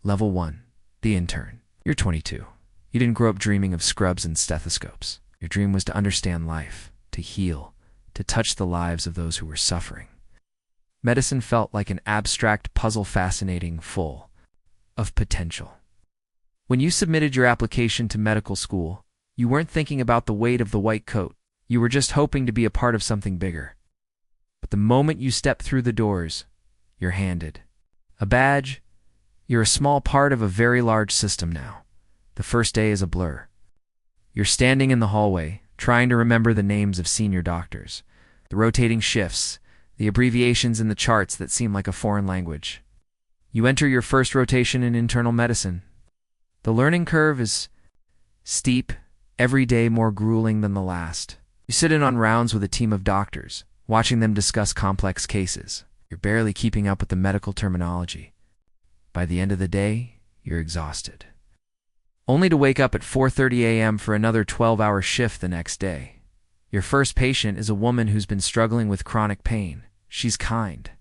Level 1. The Intern. You're 22. You didn't grow up dreaming of scrubs and stethoscopes. Your dream was to understand life, to heal, to touch the lives of those who were suffering. Medicine felt like an abstract puzzle, fascinating, full of potential. When you submitted your application to medical school, you weren't thinking about the weight of the white coat. You were just hoping to be a part of something bigger. But the moment you step through the doors, you're handed a badge. You're a small part of a very large system now. The first day is a blur. You're standing in the hallway, trying to remember the names of senior doctors, the rotating shifts, the abbreviations in the charts that seem like a foreign language. You enter your first rotation in internal medicine. The learning curve is steep, every day more grueling than the last. You sit in on rounds with a team of doctors, watching them discuss complex cases. You're barely keeping up with the medical terminology. By the end of the day, you're exhausted. Only to wake up at 4:30 a.m. for another 12-hour shift the next day. Your first patient is a woman who's been struggling with chronic pain. She's kind,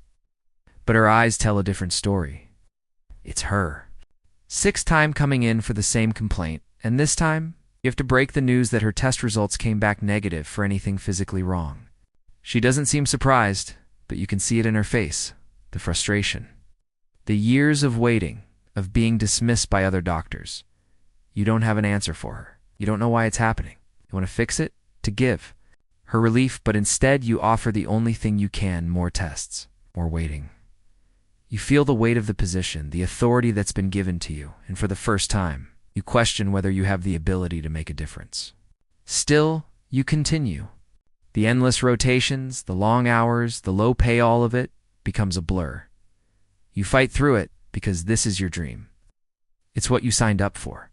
but her eyes tell a different story. It's her. Sixth time coming in for the same complaint, and this time, you have to break the news that her test results came back negative for anything physically wrong. She doesn't seem surprised, but you can see it in her face, the frustration. The years of waiting, of being dismissed by other doctors. You don't have an answer for her. You don't know why it's happening. You want to fix it, to give her relief, but instead you offer the only thing you can: more tests, more waiting. You feel the weight of the position, the authority that's been given to you, and for the first time, you question whether you have the ability to make a difference. Still, you continue. The endless rotations, the long hours, the low pay, all of it becomes a blur. You fight through it because this is your dream. It's what you signed up for.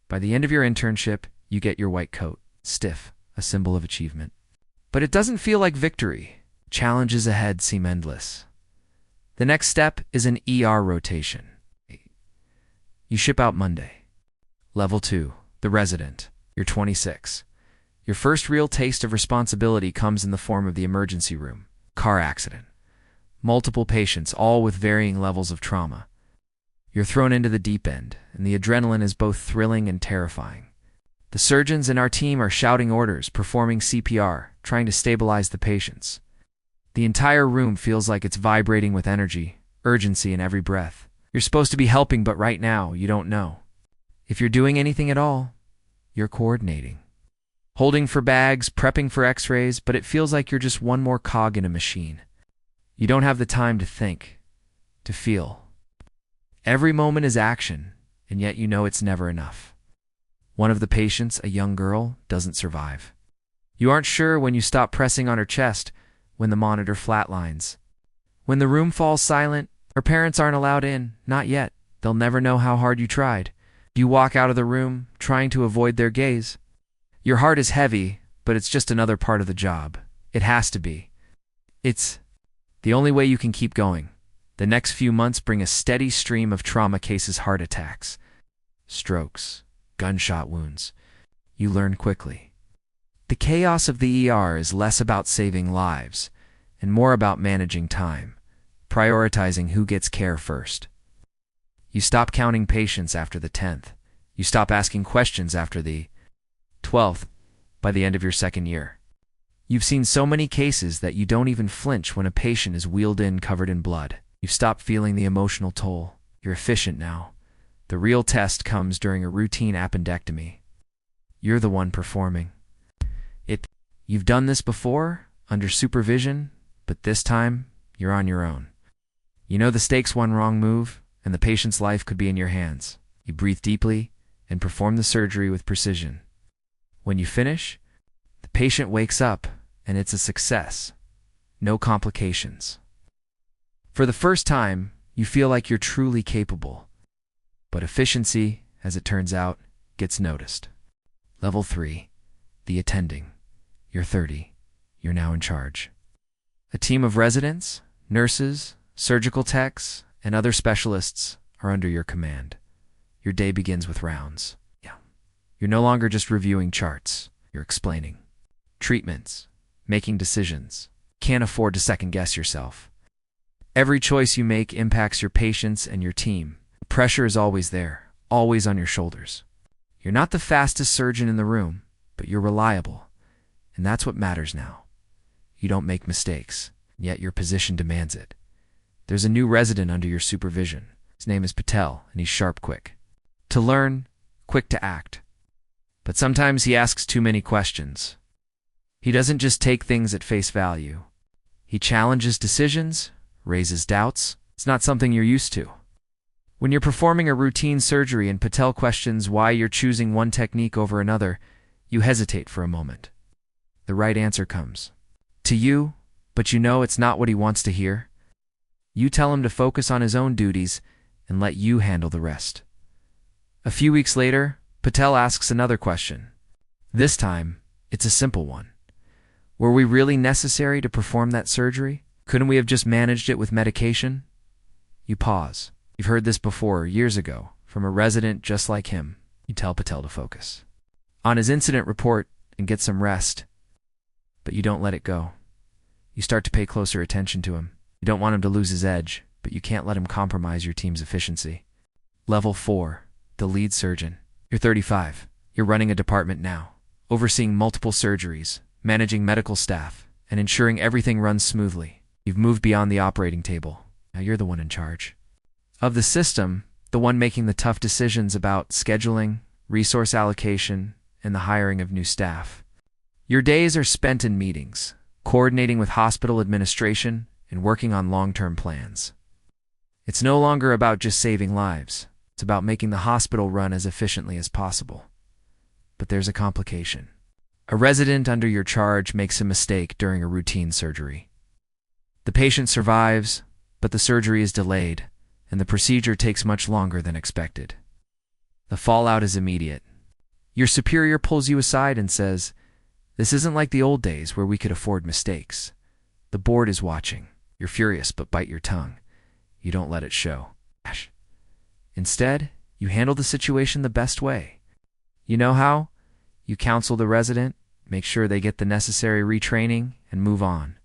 By the end of your internship, you get your white coat, stiff, a symbol of achievement. But it doesn't feel like victory. Challenges ahead seem endless. The next step is an ER rotation. You ship out Monday. Level 2, the resident. You're 26. Your first real taste of responsibility comes in the form of the emergency room. Car accident. Multiple patients, all with varying levels of trauma. You're thrown into the deep end, and the adrenaline is both thrilling and terrifying. The surgeons in our team are shouting orders, performing CPR, trying to stabilize the patients. The entire room feels like it's vibrating with energy, urgency in every breath. You're supposed to be helping, but right now, you don't know. If you're doing anything at all, you're coordinating. Holding for bags, prepping for x-rays, but it feels like you're just one more cog in a machine. You don't have the time to think, to feel. Every moment is action, and yet you know it's never enough. One of the patients, a young girl, doesn't survive. You aren't sure when you stop pressing on her chest, when the monitor flatlines. When the room falls silent, her parents aren't allowed in, not yet. They'll never know how hard you tried. You walk out of the room, trying to avoid their gaze. Your heart is heavy, but it's just another part of the job. It has to be. It's the only way you can keep going. The next few months bring a steady stream of trauma cases, heart attacks, strokes, gunshot wounds. You learn quickly. The chaos of the ER is less about saving lives and more about managing time, prioritizing who gets care first. You stop counting patients after the 10th. You stop asking questions after the 12th. By the end of your second year, you've seen so many cases that you don't even flinch when a patient is wheeled in covered in blood. You've stopped feeling the emotional toll. You're efficient now. The real test comes during a routine appendectomy. You're the one performing it. You've done this before, under supervision, but this time, you're on your own. You know the stakes: one wrong move, and the patient's life could be in your hands. You breathe deeply and perform the surgery with precision. When you finish, the patient wakes up, and it's a success. No complications. For the first time, you feel like you're truly capable. But efficiency, as it turns out, gets noticed. Level 3, the attending. You're 30. You're now in charge. A team of residents, nurses, surgical techs, and other specialists are under your command. Your day begins with rounds. You're no longer just reviewing charts. You're explaining treatments, making decisions. Can't afford to second-guess yourself. Every choice you make impacts your patients and your team. Pressure is always there, always on your shoulders. You're not the fastest surgeon in the room, but you're reliable. And that's what matters now. You don't make mistakes, yet your position demands it. There's a new resident under your supervision. His name is Patel, and he's sharp quick to learn, quick to act. But sometimes he asks too many questions. He doesn't just take things at face value. He challenges decisions, raises doubts. It's not something you're used to. When you're performing a routine surgery and Patel questions why you're choosing one technique over another, you hesitate for a moment. The right answer comes to you, but you know it's not what he wants to hear. You tell him to focus on his own duties and let you handle the rest. A few weeks later, Patel asks another question. This time, it's a simple one. Were we really necessary to perform that surgery? Couldn't we have just managed it with medication? You pause. You've heard this before, years ago, from a resident just like him. You tell Patel to focus on his incident report and get some rest. But you don't let it go. You start to pay closer attention to him. You don't want him to lose his edge, but you can't let him compromise your team's efficiency. Level 4, the lead surgeon. You're 35. You're running a department now, overseeing multiple surgeries, managing medical staff, and ensuring everything runs smoothly. You've moved beyond the operating table. Now you're the one in charge of the system, the one making the tough decisions about scheduling, resource allocation, and the hiring of new staff. Your days are spent in meetings, coordinating with hospital administration, and working on long-term plans. It's no longer about just saving lives. It's about making the hospital run as efficiently as possible. But there's a complication. A resident under your charge makes a mistake during a routine surgery. The patient survives, but the surgery is delayed, and the procedure takes much longer than expected. The fallout is immediate. Your superior pulls you aside and says, "This isn't like the old days where we could afford mistakes. The board is watching. You're furious, but bite your tongue. You don't let it show. Instead, you handle the situation the best way. You know how? You counsel the resident, make sure they get the necessary retraining, and move on.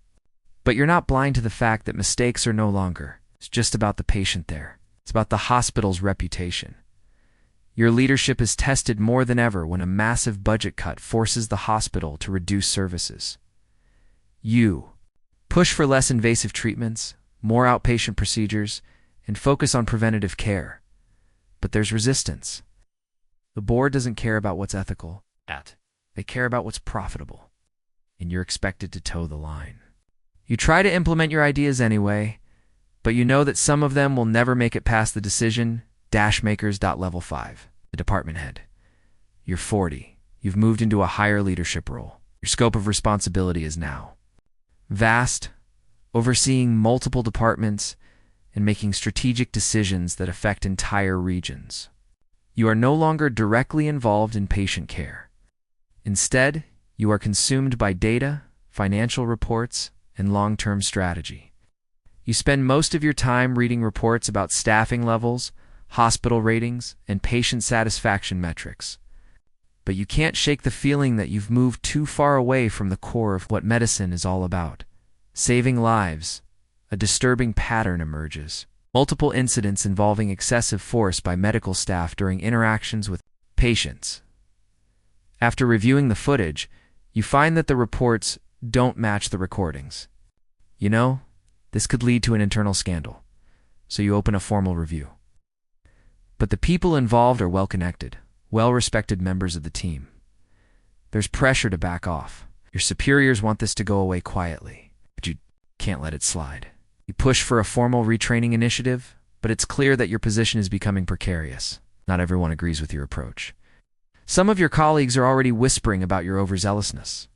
But you're not blind to the fact that mistakes are no longer. It's just about the patient there. It's about the hospital's reputation. Your leadership is tested more than ever when a massive budget cut forces the hospital to reduce services. You push for less invasive treatments, more outpatient procedures, and focus on preventative care. But there's resistance. The board doesn't care about what's ethical. They care about what's profitable. And you're expected to toe the line. You try to implement your ideas anyway, but you know that some of them will never make it past the decision-makers.level 5, the department head. You're 40. You've moved into a higher leadership role. Your scope of responsibility is now vast, overseeing multiple departments and making strategic decisions that affect entire regions. You are no longer directly involved in patient care. Instead, you are consumed by data, financial reports, and long-term strategy. You spend most of your time reading reports about staffing levels, hospital ratings, and patient satisfaction metrics. But you can't shake the feeling that you've moved too far away from the core of what medicine is all about. Saving lives. A disturbing pattern emerges. Multiple incidents involving excessive force by medical staff during interactions with patients. After reviewing the footage, you find that the reports don't match the recordings. You know, this could lead to an internal scandal, so you open a formal review. But the people involved are well-connected, well-respected members of the team. There's pressure to back off. Your superiors want this to go away quietly, but you can't let it slide. You push for a formal retraining initiative, but it's clear that your position is becoming precarious. Not everyone agrees with your approach. Some of your colleagues are already whispering about your overzealousness.